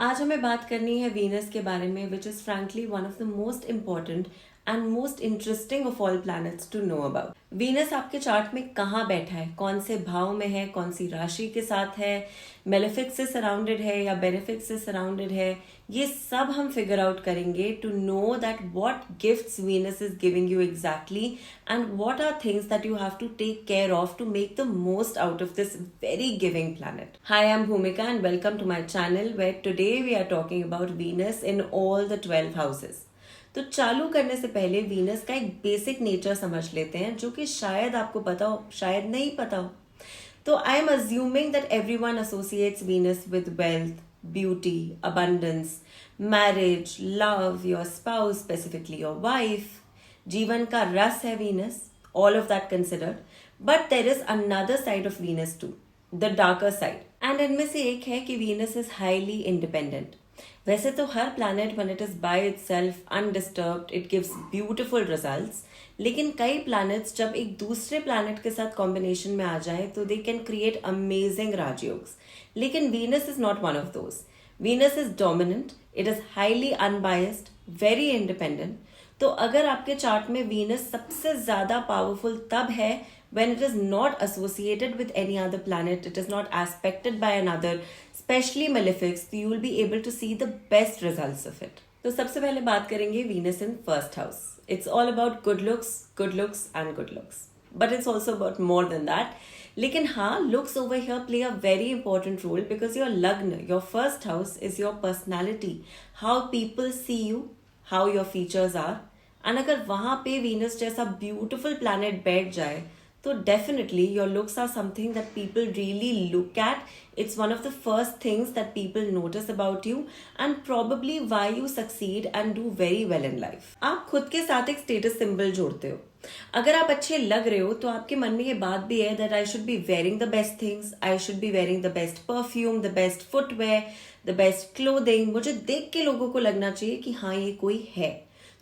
आज हमें बात करनी है वीनस के बारे में which is frankly one of the most important and most interesting of all planets to know about. Venus आपके चार्ट में कहाँ बैठा है, कौन से भाव में है, कौन सी राशि के साथ है, मेलेफिक्स से सराउंडेड है या बेनिफिक्स से सराउंडेड है, ये सब हम फिगर आउट करेंगे to know that what gifts Venus is giving you exactly and what are things that you have to take care of to make the most out of this very giving planet. Hi, I'm Bhumika and welcome to my channel where today we are talking about Venus in all the 12 houses. तो चालू करने से पहले Venus का एक basic nature समझ लेते हैं जो कि शायद आपको पता हो, शायद नहीं पता हो। तो I am assuming that everyone associates Venus with wealth, beauty, abundance, marriage, love, your spouse, specifically your wife. जीवन का रस है Venus, all of that considered, but there is another side of Venus too, the darker side. And इनमें से एक है कि Venus is highly independent. वैसे तो हर planet when it is by itself undisturbed it gives beautiful results, लेकिन कई planets जब एक दूसरे planet के साथ combination में आ जाए तो they can create amazing राजयोग्स। लेकिन Venus is not one of those. Venus is dominant, it is highly unbiased, very independent. तो अगर आपके चार्ट में वीनस सबसे ज्यादा पावरफुल तब है when it is not associated with any other planet, it is not aspected by another, especially malefics, so you will be able to see the best results of it. तो सबसे पहले बात करेंगे Venus in first house. It's all about good looks and good looks, but it's also about more than that. लेकिन हाँ, looks over here play a very important role because your लग्न, your first house is your personality, how people see you, how your features are. And अगर वहां पे Venus जैसा beautiful planet बैठ जाए तो definitely your looks are something that people really look at. It's one of the first things that people notice about you and probably why you succeed and do very well in life. आप खुद के साथ एक status symbol जोड़ते हो। अगर आप अच्छे लग रहे हो तो आपके मन में ये बात भी है that I should be wearing the best things, I should be wearing the best perfume, the best footwear, the best clothing. मुझे देख के लोगों को लगना चाहिए कि हाँ ये कोई है।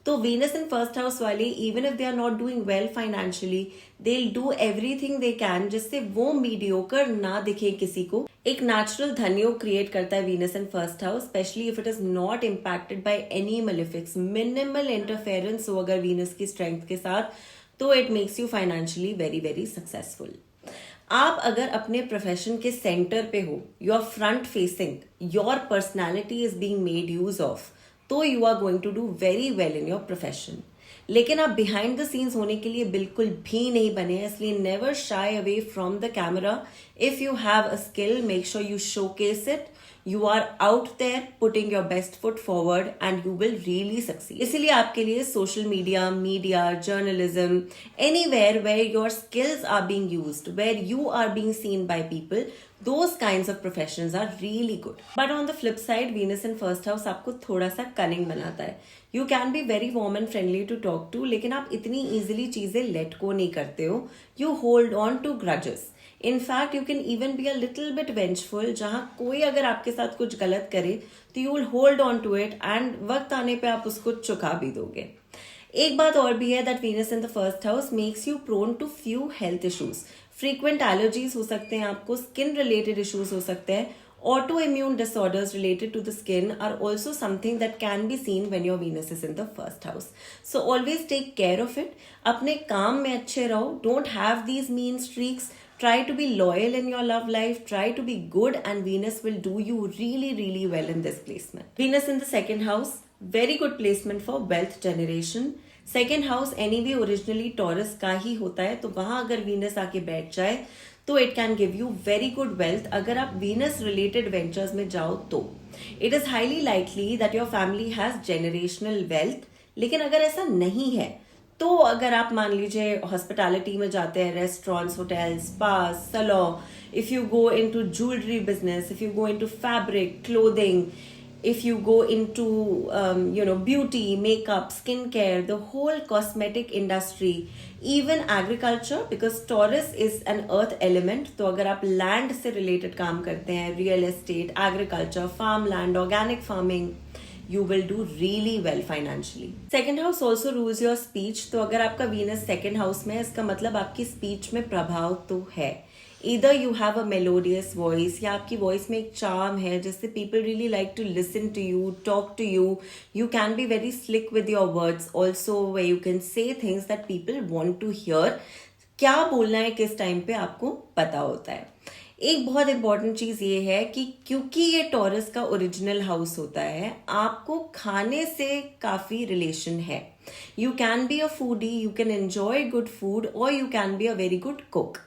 तो वीनस इन फर्स्ट हाउस वाले even if they are not doing well financially, they will do everything they can जिससे वो मीडियोकर ना दिखे किसी को। एक नेचुरल धनयोग क्रिएट करता है Venus in first house, specially if it is not impacted by any malefics. Minimal interference हो अगर वीनस की स्ट्रेंथ के साथ तो it makes you financially very very successful. आप अगर अपने प्रोफेशन के सेंटर पे हो, your front facing, your personality is being made use of, तो you are going to do very well in your profession. लेकिन आप बिहाइंड द सीन्स होने के लिए बिल्कुल भी नहीं बने, इसलिए never shy away from the camera. If you have a skill, make sure you showcase it. You are out there putting your best foot forward and you will really succeed. इसीलिए आपके लिए social media, journalism, anywhere where your skills are being used, where you are being seen by people, those kinds of professions are really good. But on the flip side, Venus in first house आपको थोड़ा सा cunning बनाता है। You can be very warm and friendly to talk to, लेकिन आप इतनी easily चीजें let go नहीं करते हो। You hold on to grudges. In fact, you can even be a little bit vengeful, जहां कोई अगर आपके साथ कुछ गलत करे तो you will hold on to it and वक्त आने पे आप उसको चुका भी दोगे। एक बात और भी है that Venus in the first house makes you prone to few health issues. Frequent allergies हो सकते हैं आपको, skin related issues हो सकते हैं, autoimmune disorders related to the skin are also something that can be seen when your Venus is in the first house. So always take care of it. अपने काम में अच्छे रहो, don't have these mean streaks. Try to be loyal in your love life. Try to be good and Venus will do you really, really well in this placement. Venus in the second house, very good placement for wealth generation. Second house anyway originally Taurus का ही होता है, तो वहां अगर Venus आके बैठ जाए तो it can give you very good wealth. अगर आप Venus related ventures में जाओ तो it is highly likely that your family has generational wealth. लेकिन अगर ऐसा नहीं है तो अगर आप मान लीजिए हॉस्पिटैलिटी में जाते हैं, restaurants, hotels, spas, salon, if you go into jewellery business, if you go into fabric, clothing, if you go into beauty, makeup, skincare, the whole cosmetic industry, even agriculture, because Taurus is an earth element, तो अगर आप land से related काम करते हैं, real estate, agriculture, farmland, organic farming, you will do really well financially. Second house also rules your speech, तो अगर आपका Venus second house में है इसका मतलब आपकी speech में प्रभाव तो है। either you have a melodious voice या आपकी voice में एक charm है जिससे people really like to listen to you, talk to you. You can be very slick with your words also, where you can say things that people want to hear. क्या बोलना है किस time पे आपको पता होता है. एक बहुत इंपॉर्टेंट चीज ये है कि क्योंकि ये टॉरस का ओरिजिनल हाउस होता है, आपको खाने से काफी रिलेशन है. You can be a foodie, you can enjoy good food, और you can be a very good cook.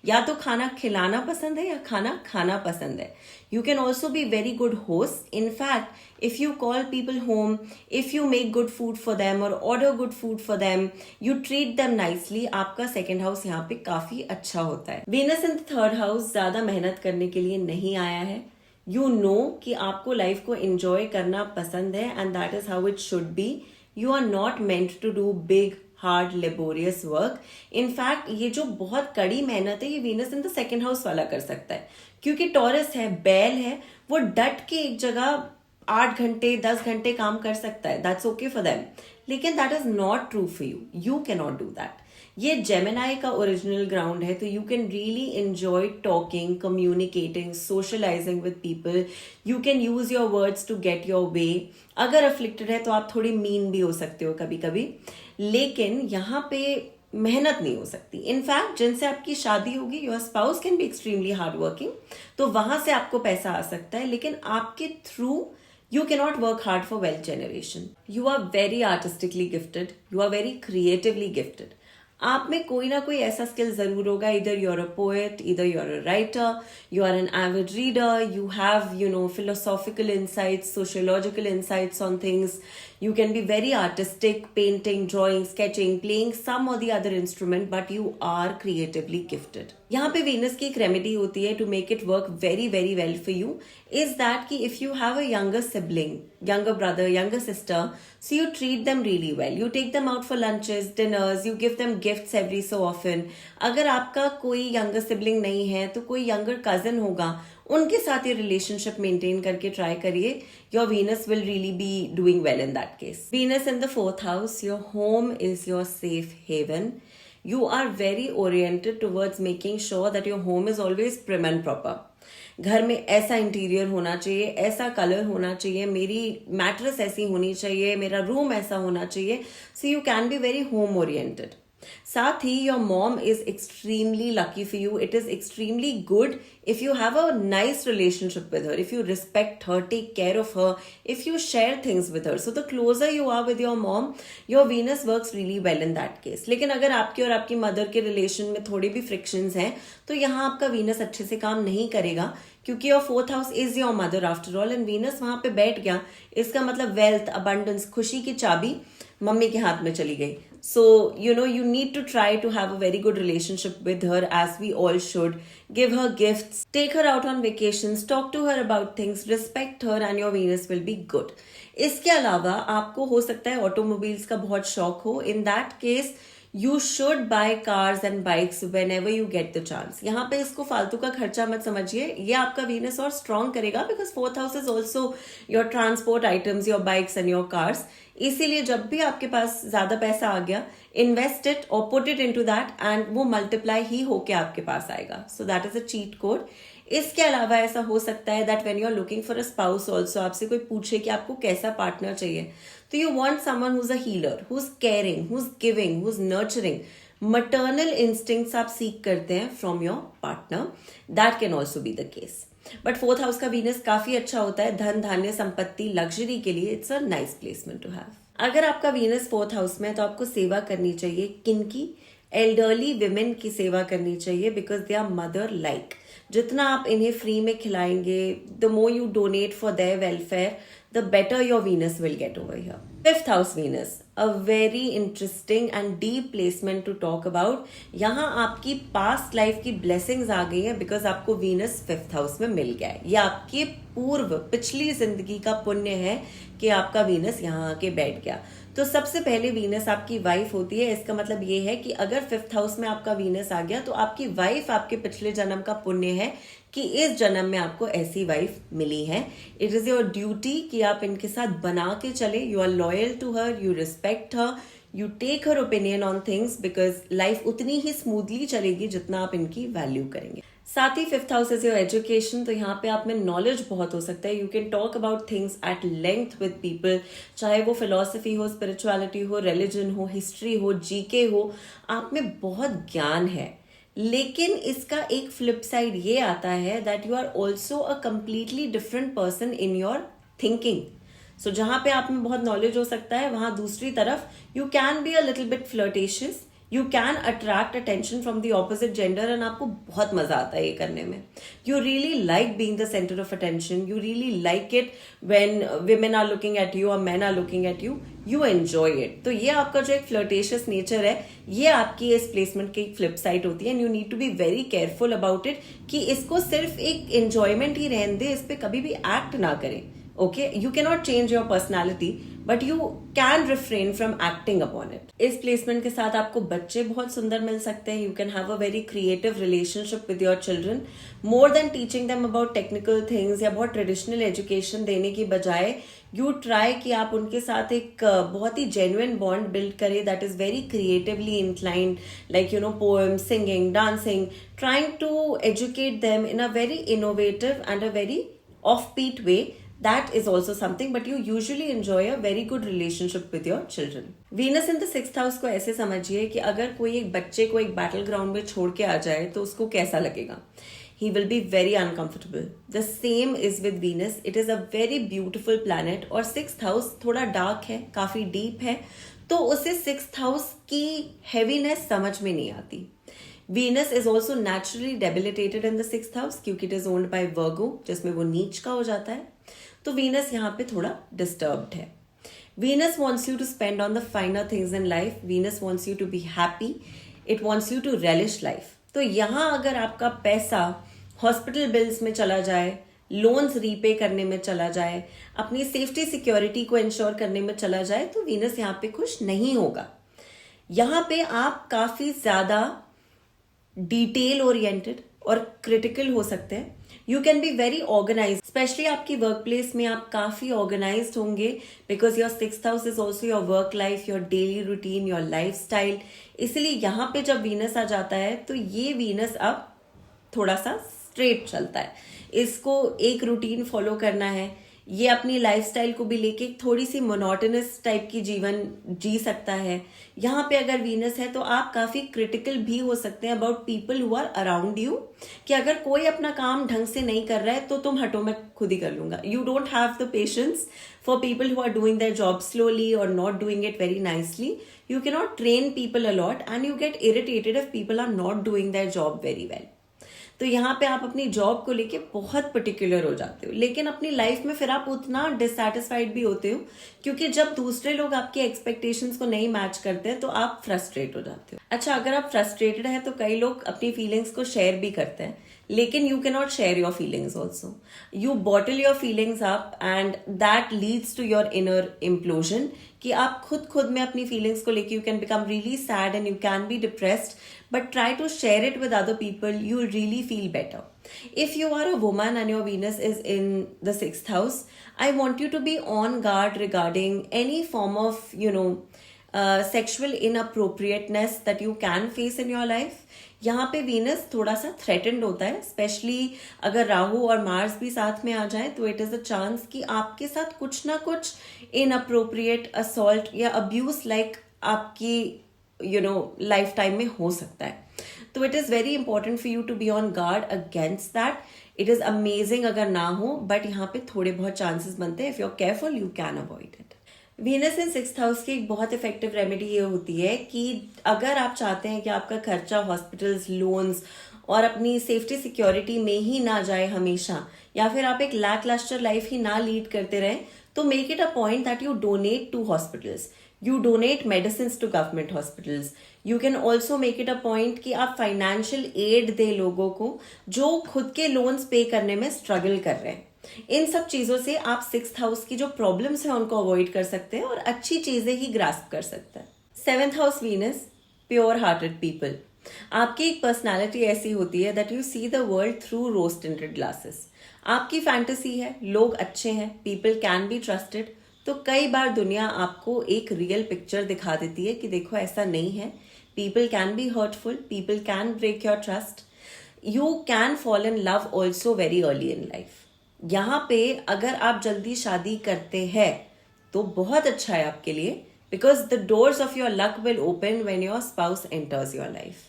या तो खाना खिलाना पसंद है या खाना खाना पसंद है. You can also be very good host. In fact if you call people home, if you make good food for them और order good food for them, you treat them nicely, आपका सेकेंड हाउस यहाँ पे काफी अच्छा होता है. Venus in the third house ज्यादा मेहनत करने के लिए नहीं आया है. यू नो कि आपको लाइफ को एंजॉय करना पसंद है, and that is how it should be. You are not meant to do big hard laborious work. In fact ये जो बहुत कड़ी मेहनत है, ये Venus in the second house वाला कर सकता है, क्योंकि टॉरस है, बैल है, वो डट के एक जगह 8 घंटे 10 घंटे काम कर सकता है. That's okay for them. लेकिन that is not true for you. You can not do that. ये जेमिनाई का ओरिजिनल ग्राउंड है, तो you can really enjoy talking, communicating, socialising with people. You can use your words to get your way. अगर afflicted है तो आप थोड़ी mean भी हो सकते हो कभी कभी, लेकिन यहाँ पे मेहनत नहीं हो सकती. इनफैक्ट जिनसे आपकी शादी होगी, your spouse can be extremely hard working, तो वहां से आपको पैसा आ सकता है, लेकिन आपके through you cannot work hard for wealth generation. You are very artistically gifted. You are very creatively gifted. आप में कोई ना कोई ऐसा स्किल जरूर होगा. either you're a poet, either you're a writer, you are an avid reader, you have, philosophical insights, sociological insights on things. You can be very artistic, painting, drawing, sketching, playing some or the other instrument, but you are creatively gifted. यहाँ पे Venus की एक remedy होती है to make it work very very well for you, is that कि if you have a younger sibling, younger brother, younger sister, so you treat them really well. You take them out for lunches, dinners, you give them gifts every so often. अगर आपका कोई younger sibling नहीं है तो कोई younger cousin होगा, उनके साथ ये रिलेशनशिप मेंटेन करके ट्राई करिए. Your Venus will really be doing well in that case. Venus in the fourth house, your home is your safe haven. You are very oriented towards making sure that your home is always prim and proper. घर में ऐसा interior होना चाहिए, ऐसा colour होना चाहिए, मेरी mattress ऐसी होनी चाहिए, मेरा रूम ऐसा होना चाहिए. So you can be very home oriented. साथ ही your mom is extremely lucky for you. It is extremely good if you have a nice relationship with her, if you respect her, take care of her, if you share things with her. So the closer you are with your mom, your Venus works really well in that case. लेकिन अगर आपकी और आपकी mother के relation में थोड़ी भी frictions हैं, तो यहाँ आपका वीनस अच्छे से काम नहीं करेगा, क्योंकि your fourth house is your mother after all, and Venus वहां पे बैठ गया. इसका मतलब वेल्थ, अबंडेंस, खुशी की चाबी मम्मी के हाथ में चली गई. So, you need to try to have a very good relationship with her, as we all should. Give her gifts, take her out on vacations, talk to her about things, respect her, and your Venus will be good. इसके अलावा आपको हो सकता है automobiles का बहुत शौक हो. In that case, you should buy cars and bikes whenever you get the chance. यहाँ पे इसको फालतू का खर्चा मत समझिए, ये आपका वीनस और स्ट्रॉन्ग करेगा, because fourth house is also your transport items, your bikes and your cars. इसीलिए जब भी आपके पास ज्यादा पैसा आ गया, इन्वेस्ट इट और put it into that, and वो मल्टीप्लाई ही होके आपके पास आएगा. So that is a cheat code. इसके अलावा ऐसा हो सकता है that when you are looking for a spouse also, आपसे कोई पूछे कि आपको कैसा पार्टनर चाहिए, तो you want someone who is a healer, who is caring, who is giving, who is nurturing. maternal instincts आप सीख करते हैं from your partner. That can also be the case. But fourth house का Venus काफी अच्छा होता है धन, धान्य, संपत्ति, लग्जरी के लिए. It's a nice placement to have. अगर आपका वीनस फोर्थ हाउस में है तो आपको सेवा करनी चाहिए. किनकी? एल्डरली विमेन की सेवा करनी चाहिए, because they are mother like. जितना आप इन्हें फ्री में खिलाएंगे, the more you donate for their welfare, the better your Venus will get over here. Fifth house Venus, a very interesting and deep placement to talk about. यहाँ आपकी past life की blessings आ गई हैं, because आपको Venus fifth house में मिल गया है. ये आपके पूर्व पिछली जिंदगी का पुण्य है कि आपका Venus यहाँ आके बैठ गया. तो सबसे पहले वीनस आपकी वाइफ होती है. इसका मतलब ये है कि अगर फिफ्थ हाउस में आपका वीनस आ गया तो आपकी वाइफ आपके पिछले जन्म का पुण्य है कि इस जन्म में आपको ऐसी वाइफ मिली है. इट इज योर ड्यूटी कि आप इनके साथ बना के चले. You are loyal to her, you respect her, you take her opinion on things, because life उतनी ही स्मूथली चलेगी जितना आप इनकी वैल्यू करेंगे. साथ ही fifth house is your education, तो यहाँ पे आप में नॉलेज बहुत हो सकता है. You can talk about things at length with people, चाहे वो फिलोसफी हो, स्पिरिचुअलिटी हो, रिलीजन हो, हिस्ट्री हो, जीके हो. आप में बहुत ज्ञान है. लेकिन इसका एक फ्लिप साइड ये आता है that you are also a completely different person in your thinking. So जहां पे आप में बहुत नॉलेज हो सकता है, वहां दूसरी तरफ you can be a little bit flirtatious, you can attract attention from the opposite gender, and आपको बहुत मजा आता है ये करने में. You really like being the centre of attention, you really like it when women are looking at you और men are looking at you, you enjoy it. तो ये आपका जो एक फ्लर्टेशियस नेचर है, ये आपकी इस प्लेसमेंट की फ्लिप साइड होती है. And you need to be very careful about it कि इसको सिर्फ एक एंजॉयमेंट ही रहने दे, इस पे कभी भी एक्ट ना करें. Okay, you cannot change your personality, but you can refrain from acting upon it. इस प्लेसमेंट के साथ आपको बच्चे बहुत सुंदर मिल सकते हैं. You can have a very creative relationship with your children. More than teaching them about technical things या बहुत traditional education देने की बजाय you try कि आप उनके साथ एक बहुत ही genuine bond build करें that is very creatively inclined, like you know, poems, singing, dancing, trying to educate them in a very innovative and a very offbeat way. That is also something, but you usually enjoy a very good relationship with your children. Venus in the sixth house को ऐसे समझिए कि अगर कोई एक बच्चे को एक बैटल ग्राउंड में छोड़ के आ जाए तो उसको कैसा लगेगा. He will be very uncomfortable. The same is with Venus. It is a very beautiful planet और sixth house थोड़ा dark है, काफी deep है, तो उसे sixth house की heaviness समझ में नहीं आती. Venus is also naturally debilitated in the sixth house क्योंकि it is owned by Virgo, जिसमें वो नीच का हो जाता है. तो वीनस यहाँ पे थोड़ा डिस्टर्ब्ड है. Venus wants you to spend on the finer things in life. Venus wants you to be happy. It wants you to relish life. तो यहाँ अगर आपका पैसा हॉस्पिटल बिल्स में चला जाए, लोन्स रीपे करने में चला जाए, अपनी सेफ्टी सिक्योरिटी को इंश्योर करने में चला जाए, तो वीनस यहाँ पे खुश नहीं होगा. यहाँ पे आप काफी ज्यादा डिटेल ओरिएंटेड और क्रिटिकल हो सकते हैं. You can be very organise, specially आपकी वर्क प्लेस में आप काफी ऑर्गेनाइज होंगे because your sixth house is also your work life, your daily routine, your life style. इसलिए यहाँ पे जब वीनस आ जाता है तो ये वीनस अब थोड़ा सा स्ट्रेट चलता है. इसको एक रूटीन फॉलो करना है. ये अपनी लाइफस्टाइल को भी लेके थोड़ी सी मोनोटोनस टाइप की जीवन जी सकता है. यहाँ पे अगर वीनस है तो आप काफी क्रिटिकल भी हो सकते हैं about people who are around you, कि अगर कोई अपना काम ढंग से नहीं कर रहा है तो तुम हटो, मैं खुद ही कर लूंगा. You don't have the patience for people who are doing their job slowly और not doing it very nicely. You can not train people a lot and you get irritated if people are not doing their job very well. तो यहाँ पे आप अपनी job को लेके बहुत particular हो जाते हो, लेकिन अपनी लाइफ में फिर आप उतना डिससैटिस्फाइड भी होते हो क्योंकि जब दूसरे लोग आपकी एक्सपेक्टेशंस को नहीं मैच करते हैं तो आप फ्रस्ट्रेट हो जाते हो. अच्छा, अगर आप फ्रस्ट्रेटेड है तो कई लोग अपनी फीलिंग्स को शेयर भी करते हैं, लेकिन you can not share your feelings also. You bottle your feelings up and that leads to your inner implosion, कि आप खुद में अपनी फीलिंग्स को लेके you can become really sad and you can be depressed, but try to share it with other people. You will really feel better. If you are a woman and your Venus is in the sixth house, I want you to be on guard regarding any form of, sexual inappropriateness that you can face in your life. यहाँ पे Venus थोड़ा सा threatened होता है, specially अगर राहु और Mars भी साथ में आ जाए तो इट इज अ चांस कि आपके साथ कुछ ना कुछ इनअप्रोप्रिएट असॉल्ट या अब्यूज लाइक आपकी लाइफ टाइम में हो सकता है. तो it is very important for you to be on guard against that. It is amazing अगर ना हो, बट यहाँ पे थोड़े बहुत चांसेस बनते हैं. If you are careful you can avoid it. Venus in sixth house की एक बहुत इफेक्टिव रेमेडी ये होती है कि अगर आप चाहते हैं कि आपका खर्चा हॉस्पिटल्स, लोन्स और अपनी सेफ्टी सिक्योरिटी में ही ना जाए हमेशा, या फिर आप एक लैकलस्टर लाइफ ही ना लीड करते रहें, तो make it a point that you donate to hospitals. You donate medicines to government hospitals. You can also make it a point कि आप फाइनेंशियल एड दे लोगों को जो खुद के लोन्स पे करने में स्ट्रगल कर रहे हैं. इन सब चीजों से आप सिक्स्थ हाउस की जो प्रॉब्लम्स हैं उनको अवॉइड कर सकते हैं और अच्छी चीजें ही ग्रास्प कर सकते हैं. Seventh house Venus, pure hearted people. आपकी एक पर्सनालिटी ऐसी होती है that you see the world through rose tinted glasses. आपकी फैंटेसी है लोग अच्छे हैं, पीपल कैन बी ट्रस्टेड. तो कई बार दुनिया आपको एक रियल पिक्चर दिखा देती है कि देखो ऐसा नहीं है, people can be hurtful, people can break your trust. You can fall in love also very early in life. यहाँ पे अगर आप जल्दी शादी करते हैं तो बहुत अच्छा है आपके लिए, because the doors of your luck will open when your spouse enters your life.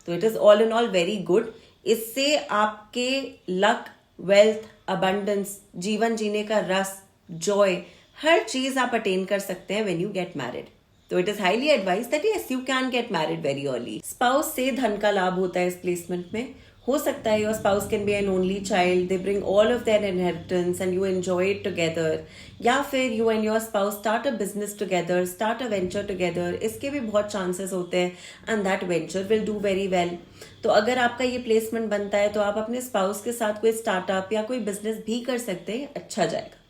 तो it is all in all very good. इससे आपके लक, वेल्थ, अबंडेंस, जीवन जीने का रस, जॉय, हर चीज आप अटेन कर सकते हैं व्हेन यू गेट मैरिड। तो it is highly advise that yes you can get married very early. Spouse से धन का लाभ होता है इस प्लेसमेंट में। हो सकता है your spouse can be an only child, they bring all of their inheritance and you enjoy it together, या फिर you and your spouse start a business together, start a venture together. इसके भी बहुत chances होते हैं and that venture will do very well. तो अगर आपका ये प्लेसमेंट बनता है तो आप अपने स्पाउस के साथ कोई स्टार्टअप या कोई बिजनेस भी कर सकते हैं, अच्छा जाएगा।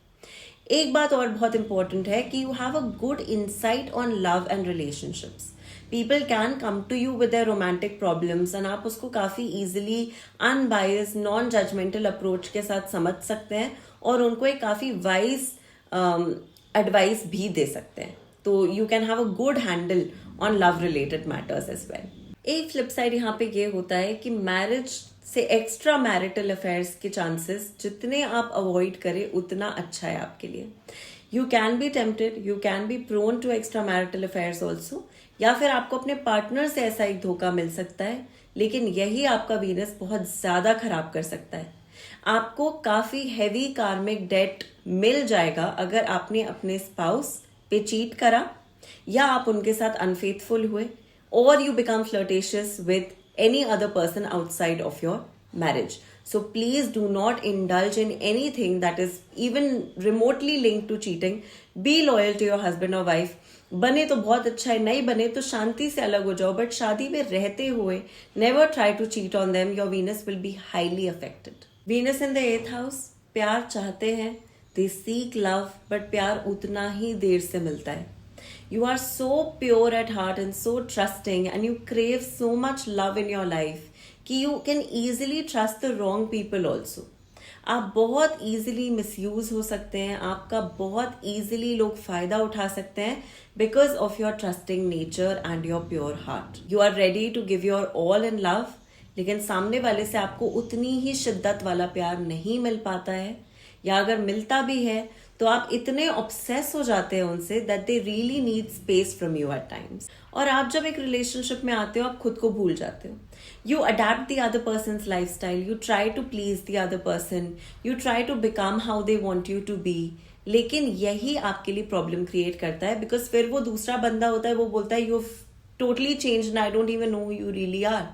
एक बात और बहुत इंपॉर्टेंट है कि you have a good insight on love and relationships. People can come to you with their romantic problems and आप उसको काफी easily unbiased, non judgemental approach के साथ समझ सकते हैं और उनको एक काफी वाइज एडवाइस भी दे सकते हैं। तो you can have a good handle on love related matters as well. एक फ्लिप साइड यहाँ पे ये होता है कि मैरिज से एक्स्ट्रा मैरिटल अफेयर्स के चांसेस जितने आप अवॉइड करें उतना अच्छा है आपके लिए। You can be tempted, you can be prone to extra marital affairs also, या फिर आपको अपने पार्टनर से ऐसा एक धोखा मिल सकता है, लेकिन यही आपका वीनस बहुत ज्यादा खराब कर सकता है। आपको काफी हैवी कार्मिक डेट मिल जाएगा अगर आपने अपने स्पाउस पे चीट करा, या आप उनके साथ अनफेथफुल हुए, or you become flirtatious with any other person outside of your marriage. So please do not indulge in anything that is even remotely linked to cheating. Be loyal to your husband or wife. बने तो बहुत अच्छा है, नहीं बने तो शांति से अलग हो जाओ, बट शादी में रहते हुए never try to cheat on them. Your Venus will be highly affected. Venus in the 8th house, प्यार चाहते हैं, they seek love, but प्यार उतना ही देर से मिलता है। You are so pure at heart and so trusting and you crave so much love in your life कि you can easily trust the wrong people also. आप बहुत easily misuse हो सकते हैं, आपका बहुत easily लोग फायदा उठा सकते हैं because of your trusting nature and your pure heart. You are ready to give your all in love, लेकिन सामने वाले से आपको उतनी ही शिद्दत वाला प्यार नहीं मिल पाता है, या अगर मिलता भी है तो आप इतने ऑब्सेस हो जाते हैं उनसे that they really need space from you at times. और आप जब एक रिलेशनशिप में आते हो आप खुद को भूल जाते हो। You adapt the other person's lifestyle, you try to please the other person, you try to become how they want you to be. लेकिन यही आपके लिए प्रॉब्लम क्रिएट करता है, बिकॉज फिर वो दूसरा बंदा होता है, वो बोलता है you totally change and I don't even know you really are.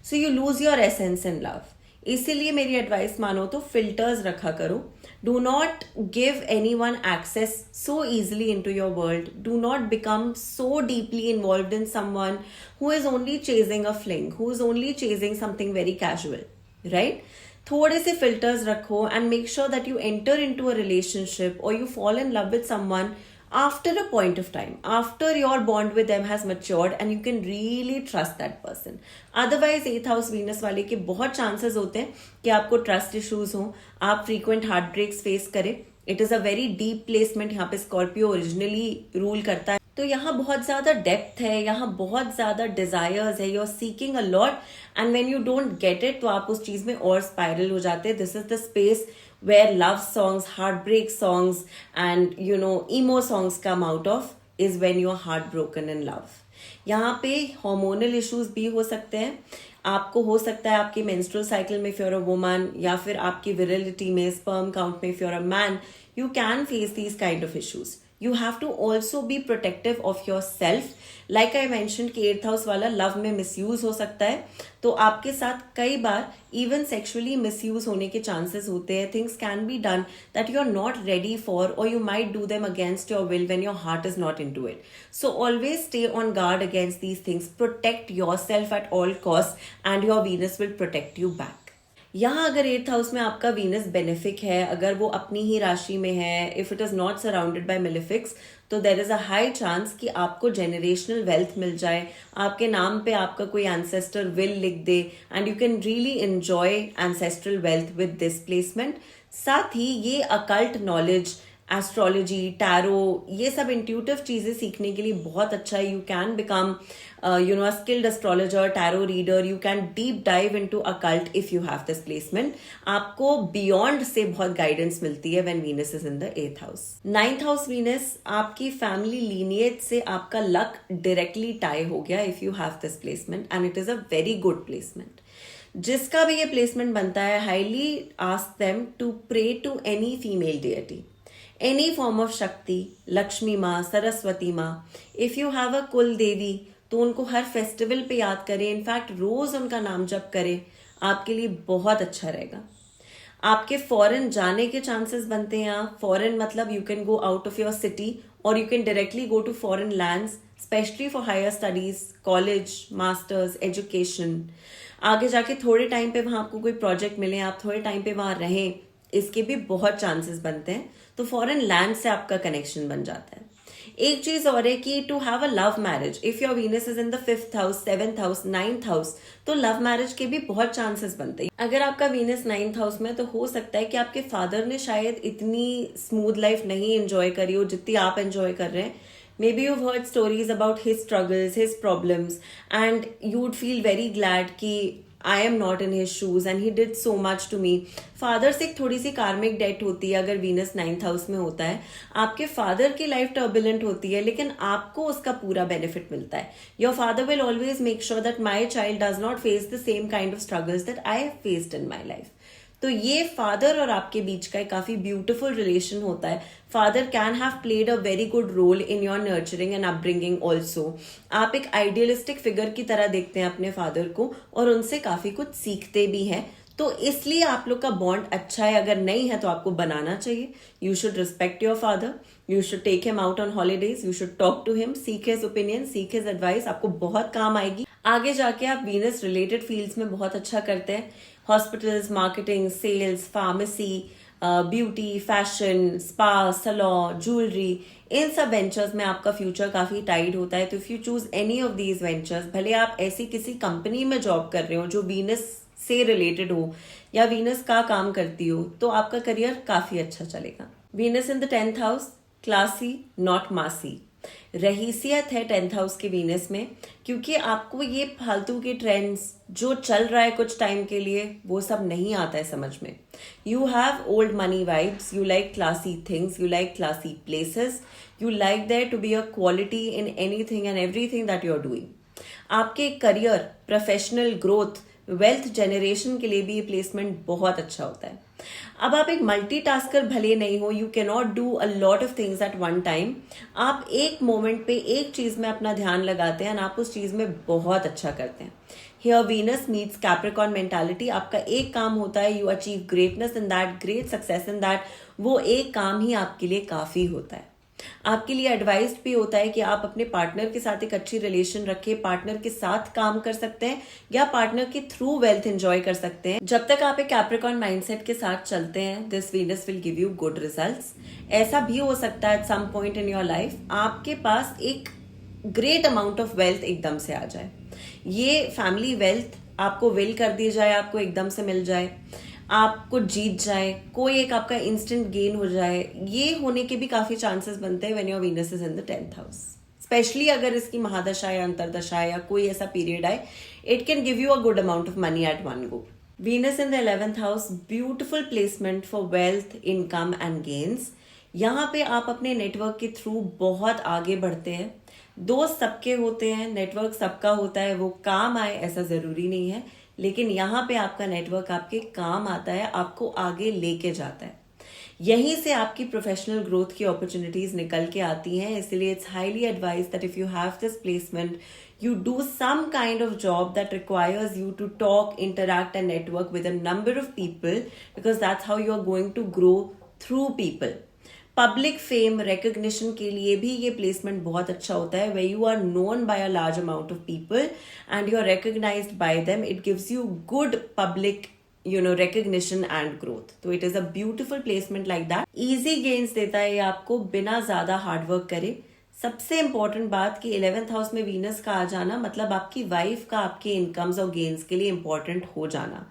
So you lose your essence in love. इसीलिए मेरी एडवाइस मानो तो फिल्टर्स रखा करो। Do not give anyone access so easily into your world. Do not become so deeply involved in someone who is only chasing a fling, who is only chasing something very casual, right? थोड़े से filters रखो and make sure that you enter into a relationship or you fall in love with someone after a point of time, after your bond with them has matured and you can really trust that person. Otherwise 8th house Venus वाले के बहुत chances होते हैं कि आपको trust issues हो, आप frequent heartbreaks face करें। It is a very deep placement, यहाँ पे Scorpio originally rule करता है, तो यहाँ बहुत ज्यादा डेप्थ है, यहाँ बहुत ज्यादा डिजायर्स है, you are seeking a lot and when you don't get it तो आप उस चीज में और स्पाइरल हो जाते हैं। This is the space where love songs, heart break songs and you know emo songs come out of is when you are heart broken in love. यहाँ पे हार्मोनल इश्यूज भी हो सकते हैं। आपको हो सकता है आपकी मेंस्ट्रुअल साइकिल में if you are a woman, या फिर आपकी विरिलिटी में, स्पर्म काउंट में if you are a man, you can face these kind of issues. You have to also be protective of yourself. Like I mentioned कि 8th house वाला love में misuse हो सकता है, तो आपके साथ कई बार even sexually misuse होने के chances होते हैं। Things can be done that you are not ready for, or you might do them against your will when your heart is not into it. So always stay on guard against these things. Protect yourself at all costs and your Venus will protect you back. यहाँ अगर 8th house में आपका Venus benefic है, अगर वो अपनी ही राशि में है, if it is not surrounded by malefics, तो there is a high chance कि आपको जेनरेशनल वेल्थ मिल जाए, आपके नाम पे आपका कोई एंसेस्टर विल लिख दे and you can really enjoy ancestral wealth with this placement. साथ ही ये अकल्ट नॉलेज एस्ट्रोलॉजी, टैरो, ये सब इंट्यूटिव चीजें सीखने के लिए बहुत अच्छा है. You can become a skilled astrologer, tarot reader. You can deep dive into occult if you have this placement. आपको बियॉन्ड से बहुत गाइडेंस मिलती है when Venus is in the 8th house. 9th house Venus, आपकी family lineage से आपका luck directly tie हो गया if you have this placement, and it is a very good placement. जिसका भी ये प्लेसमेंट बनता है, highly ask them to pray to any female deity, any form of Shakti, Lakshmi माँ, सरस्वती माँ. इफ यू हैव अ कुल देवी, तो उनको हर फेस्टिवल पे याद करें. इनफैक्ट रोज उनका नाम जप करें, आपके लिए बहुत अच्छा रहेगा. आपके फॉरेन जाने के चांसेस बनते हैं. यहाँ फॉरेन मतलब you can go out of your city और you can directly go to foreign lands, specially for higher studies, college, masters, education. आगे जाके थोड़े टाइम पे वहां आपको कोई प्रोजेक्ट मिले, आप थोड़े टाइम पे वहां रहें, इसके भी बहुत चांसेस बनते हैं. तो फॉरेन लैंड से आपका कनेक्शन बन जाता है. एक चीज और है कि to have a love marriage, if your Venus is in the 5th house, 7th house, 9th house, तो लव मैरिज के भी बहुत चांसेस बनते हैं. अगर आपका वीनस 9th हाउस में, तो हो सकता है कि आपके फादर ने शायद इतनी स्मूथ लाइफ नहीं एंजॉय करी हो जितनी आप एंजॉय कर रहे हैं. Maybe you've heard stories about his struggles, his problems, and you would feel very glad कि I am not in his shoes and he did so much to me. Father से एक थोड़ी सी कार्मिक डेट होती है अगर वीनस 9th हाउस में होता है. आपके फादर की लाइफ टर्बुलेंट होती है, लेकिन आपको उसका पूरा बेनिफिट मिलता है. Your father will always make sure that my child does not face the same kind of struggles that I have faced in my life. तो ये फादर और आपके बीच का एक काफी ब्यूटिफुल रिलेशन होता है. Father can have played a very good role in your nurturing and upbringing also. आप एक आइडियलिस्टिक फिगर की तरह देखते हैं अपने फादर को और उनसे काफी कुछ सीखते भी हैं. तो इसलिए आप लोग का बॉन्ड अच्छा है. अगर नहीं है तो आपको बनाना चाहिए. You should respect your father, you should take him out on holidays, you should talk to him, seek his opinion, seek his advice. आपको बहुत काम आएगी. आगे जाके आप वीनस रिलेटेड फील्ड्स में बहुत अच्छा करते हैं. Hospitals, marketing, sales, pharmacy, beauty, fashion, spa, salon, jewellery, इन सब वेंचर्स में आपका फ्यूचर काफी टाइट होता है. तो if you choose any of these ventures, भले आप ऐसी किसी कंपनी में जॉब कर रहे हो जो वीनस से रिलेटेड हो या वीनस का काम करती हो, तो आपका करियर काफी अच्छा चलेगा. Venus in the 10th house, classy not मासी. रहीसियत है 10th हाउस के वीनस में, क्योंकि आपको ये फालतू के ट्रेंड्स जो चल रहा है कुछ टाइम के लिए, वो सब नहीं आता है समझ में. You have old money vibes, you like classy things, you like classy places, you like there to be a quality in anything and everything that you are doing. आपके career, professional growth, wealth generation के लिए भी ये placement बहुत अच्छा होता है. अब आप एक मल्टीटास्कर भले नहीं हो, you can not do a lot of things at one time. आप एक मोमेंट पे एक चीज में अपना ध्यान लगाते हैं और आप उस चीज में बहुत अच्छा करते हैं. Here Venus meets Capricorn mentality. आपका एक काम होता है, you achieve greatness in that, great success in that. वो एक काम ही आपके लिए काफी होता है. आपके लिए एडवाइस्ड भी होता है कि आप अपने पार्टनर के साथ एक अच्छी रिलेशन रखें, पार्टनर के साथ काम कर सकते हैं या पार्टनर के थ्रू वेल्थ एंजॉय कर सकते हैं. जब तक आप एक कैप्रिकॉर्न माइंडसेट के साथ चलते हैं, this Venus will give you good results. ऐसा भी हो सकता है at some point in your life आपके पास एक ग्रेट अमाउंट ऑफ वेल्थ एकदम से आ जाए. ये फैमिली वेल्थ आपको विल कर दी जाए, आपको एकदम से मिल जाए, आपको जीत जाए, कोई एक आपका इंस्टेंट गेन हो जाए. ये होने के भी काफी चांसेस बनते हैं when your Venus is in the 10th house. Specially अगर इसकी महादशा या अंतरदशा या कोई ऐसा पीरियड आए, it can give you a good amount of money at one go. Venus in the 11th house, beautiful placement for wealth, income and gains. यहाँ पे आप अपने नेटवर्क के थ्रू बहुत आगे बढ़ते हैं. दोस्त सबके होते हैं, नेटवर्क सबका होता है. वो काम आए ऐसा जरूरी नहीं है, लेकिन यहाँ पे आपका नेटवर्क आपके काम आता है, आपको आगे लेके जाता है. यहीं से आपकी प्रोफेशनल ग्रोथ की अपॉर्चुनिटीज निकल के आती हैं. इसलिए it's highly advise that if you have this placement, you do some kind of job that requires you to talk, interact and network with a number of people, because that's how you are going to grow through people. Public fame, recognition के लिए भी ये placement बहुत अच्छा होता है. where you are known by a large amount of people and you are recognized by them, it gives you good public recognition and growth. तो it is a beautiful placement like that. easy gains देता है ये आपको बिना ज्यादा hard work करे. सबसे important बात कि 11th हाउस में वीनस का आ जाना मतलब आपकी वाइफ का आपके इनकम्स और गेन्स के लिए इंपॉर्टेंट हो जाना.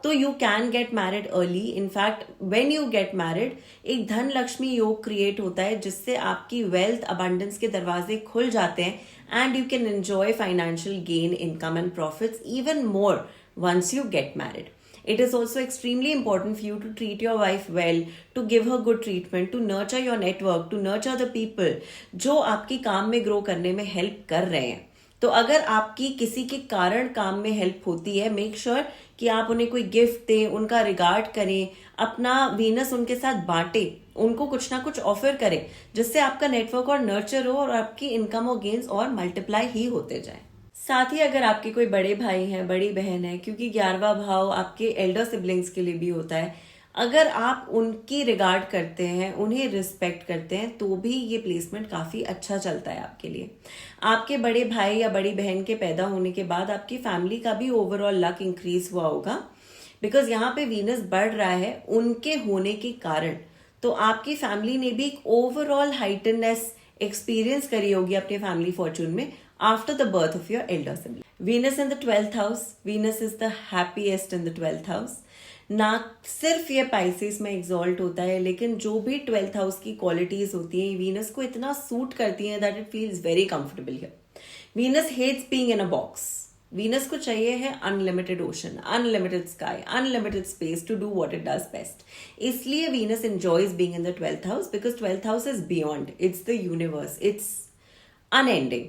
तो you can get married early. In fact when you get married एक धन लक्ष्मी योग क्रिएट होता है जिससे आपकी वेल्थ अबंडेंस के दरवाजे खुल जाते हैं and you can enjoy financial gain, income and profits even more once you get married. It is also extremely important for you to treat your wife well, to give her good treatment, to nurture your network, to nurture the people जो आपकी काम में grow करने में help कर रहे हैं. तो अगर आपकी किसी के कारण काम में हेल्प होती है, मेक श्योर कि आप उन्हें कोई गिफ्ट दें, उनका रिगार्ड करें, अपना वीनस उनके साथ बांटे, उनको कुछ ना कुछ ऑफर करें जिससे आपका नेटवर्क और नर्चर हो और आपकी इनकम और गेन्स और मल्टीप्लाई ही होते जाए. साथ ही अगर आपके कोई बड़े भाई हैं, बड़ी बहन है, क्योंकि 11वां भाव आपके एल्डर सिबलिंग्स के लिए भी होता है, अगर आप उनकी रिगार्ड करते हैं, उन्हें रिस्पेक्ट करते हैं, तो भी ये प्लेसमेंट काफी अच्छा चलता है आपके लिए. आपके बड़े भाई या बड़ी बहन के पैदा होने के बाद आपकी फैमिली का भी ओवरऑल लक इंक्रीज हुआ होगा, बिकॉज यहाँ पे वीनस बढ़ रहा है उनके होने के कारण. तो आपकी फैमिली ने भी एक ओवरऑल हाइटनेस एक्सपीरियंस करी होगी अपने फैमिली फॉर्चून में after the birth of your elder sibling. Venus in the 12th house. Venus is the happiest in the 12th house. ना सिर्फ ये पाइसेस में एग्जॉल्ट होता है, लेकिन जो भी 12th हाउस की क्वालिटीज होती हैं वीनस को इतना सूट करती हैं that it feels very comfortable here. Venus hates being in a box. Venus को चाहिए है unlimited ocean, unlimited sky, unlimited space to do what it does best. इसलिए Venus enjoys being in the 12th house because 12th house is beyond, it's the universe, it's unending.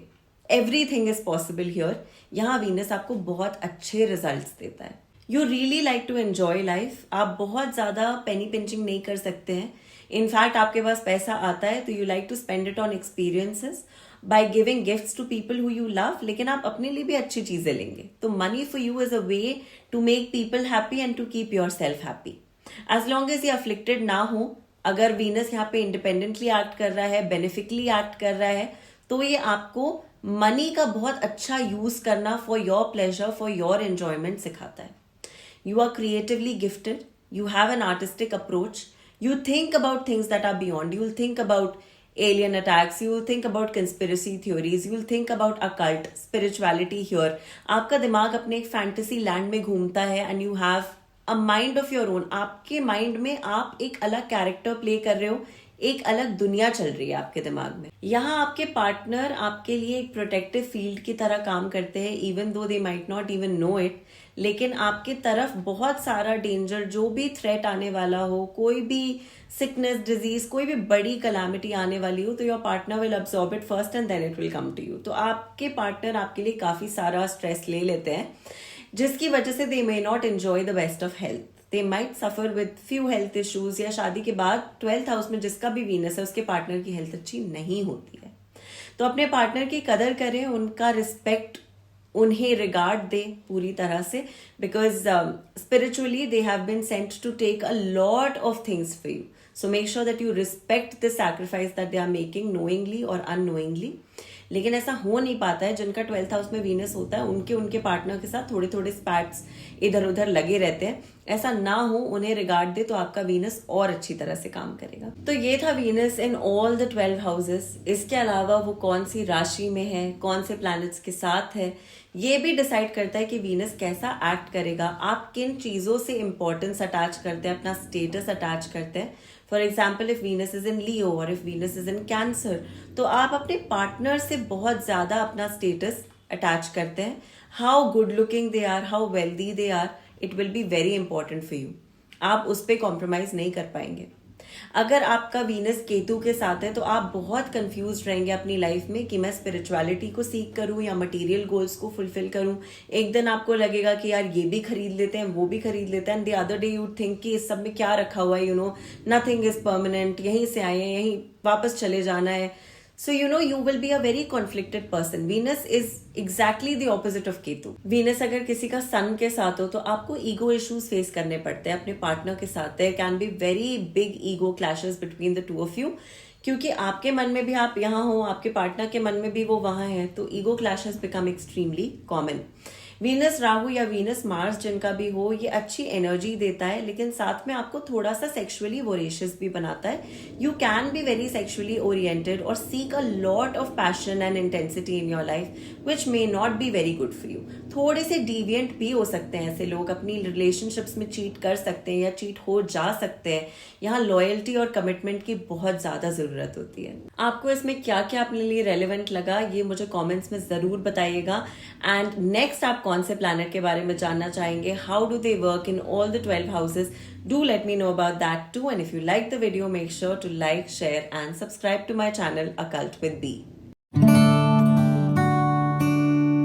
Everything is possible here. यहाँ Venus आपको बहुत अच्छे results देता है. You really like to enjoy life. आप बहुत ज्यादा पेनी पिंचिंग नहीं कर सकते हैं. इनफैक्ट आपके पास पैसा आता है तो you like to spend it on experiences by giving gifts to people who you love. लेकिन आप अपने लिए भी अच्छी चीजें लेंगे. तो money for you is a way to make people happy and to keep your self happy. As long as ये अफ्लिक्टेड ना हो, अगर वीनस यहाँ पे इंडिपेंडेंटली एक्ट कर रहा है, बेनिफिकली एक्ट कर रहा है, तो ये आपको मनी का बहुत अच्छा यूज करना for your pleasure, for your enjoyment सिखाता है. You are creatively gifted, you have an artistic approach, you think about things that are beyond, you will think about alien attacks, you will think about conspiracy theories, you will think about occult spirituality here. आपका दिमाग अपने एक fantasy land में घूमता है and you have a mind of your own. आपके mind में आप एक अलग कैरेक्टर प्ले कर रहे हो, एक अलग दुनिया चल रही है आपके दिमाग में. यहाँ आपके पार्टनर आपके लिए एक प्रोटेक्टिव फील्ड की तरह काम करते हैं, even though they might not even know it. लेकिन आपके तरफ बहुत सारा डेंजर, जो भी थ्रेट आने वाला हो, कोई भी सिकनेस, डिजीज, कोई भी बड़ी कलामिटी आने वाली हो, तो your partner will absorb it first and then it will come to you. तो आपके पार्टनर आपके लिए काफी सारा स्ट्रेस ले लेते हैं, जिसकी वजह से they may not enjoy the best of health. They might suffer with few health issues, या शादी के बाद 12th हाउस में जिसका भी वीनस है उसके पार्टनर की हेल्थ अच्छी नहीं होती है. तो अपने पार्टनर की कदर करें, उनका रिस्पेक्ट, उन्हें रिगार्ड दें पूरी तरह से, because spiritually they have been sent to take a lot of things for you. So make sure that you respect the sacrifice that they are making knowingly और अननोइंगली. लेकिन ऐसा हो नहीं पाता है. जिनका 12th हाउस में वीनस होता है उनके पार्टनर के साथ थोड़े थोड़े स्पैट्स इधर उधर लगे रहते हैं. ऐसा ना हो, उन्हें रिगार्ड दे तो आपका वीनस और अच्छी तरह से काम करेगा. तो ये था Venus in all the 12 houses. इसके अलावा वो कौन सी राशि में है, कौन से प्लैनेट्स के साथ है, ये भी डिसाइड करता है कि वीनस कैसा एक्ट करेगा. आप किन चीजों से इंपॉर्टेंस अटैच करते हैं, अपना स्टेटस अटैच करते हैं. For example, if Venus is in Leo और if Venus is in Cancer, तो आप अपने पार्टनर से बहुत ज्यादा अपना स्टेटस अटैच करते हैं. How good looking they are, how wealthy they are, it will be very important for you. आप उस पर कॉम्प्रोमाइज नहीं कर पाएंगे. अगर आपका वीनस केतु के साथ है तो आप बहुत कंफ्यूज रहेंगे अपनी लाइफ में कि मैं स्पिरिचुअलिटी को सीख करूं या मटेरियल गोल्स को फुलफिल करूं. एक दिन आपको लगेगा कि यार ये भी खरीद लेते हैं, वो भी खरीद लेते हैं, and the other day you think कि इस सब में क्या रखा हुआ है, you know nothing is permanent, यहीं से आए हैं, यहीं वापस चले जाना है. So you know you will be a very conflicted person. Venus is exactly the opposite of Ketu. Venus अगर किसी का सन के साथ हो तो आपको ईगो इश्यूज फेस करने पड़ते हैं अपने पार्टनर के साथ. There can be very big ego clashes between the two of you. क्योंकि आपके मन में भी आप यहाँ हो, आपके पार्टनर के मन में भी वो वहां है, तो ego clashes become extremely common. Venus Rahu या वीनस मार्स जिनका भी हो, ये अच्छी एनर्जी देता है, लेकिन साथ में आपको थोड़ा सा सेक्सुअली वोरेशियस भी बनाता है. You can be very sexually oriented और seek a lot of passion and intensity in your life, which may not be very good for you. थोड़े से डिविएंट भी हो सकते हैं ऐसे लोग, अपनी रिलेशनशिप्स में चीट कर सकते हैं या चीट हो जा सकते हैं. यहाँ लॉयल्टी और कमिटमेंट की बहुत ज्यादा जरूरत होती है. आपको इसमें क्या क्या अपने लिए रेलेवेंट लगा, ये मुझे कमेंट्स में जरूर बताइएगा. एंड नेक्स्ट आप कौन से प्लैनेट के बारे में जानना चाहेंगे, how do they work in all the 12 houses, do let me know about that too. And if you like the video, make sure to like, share and subscribe to my channel Occult with B.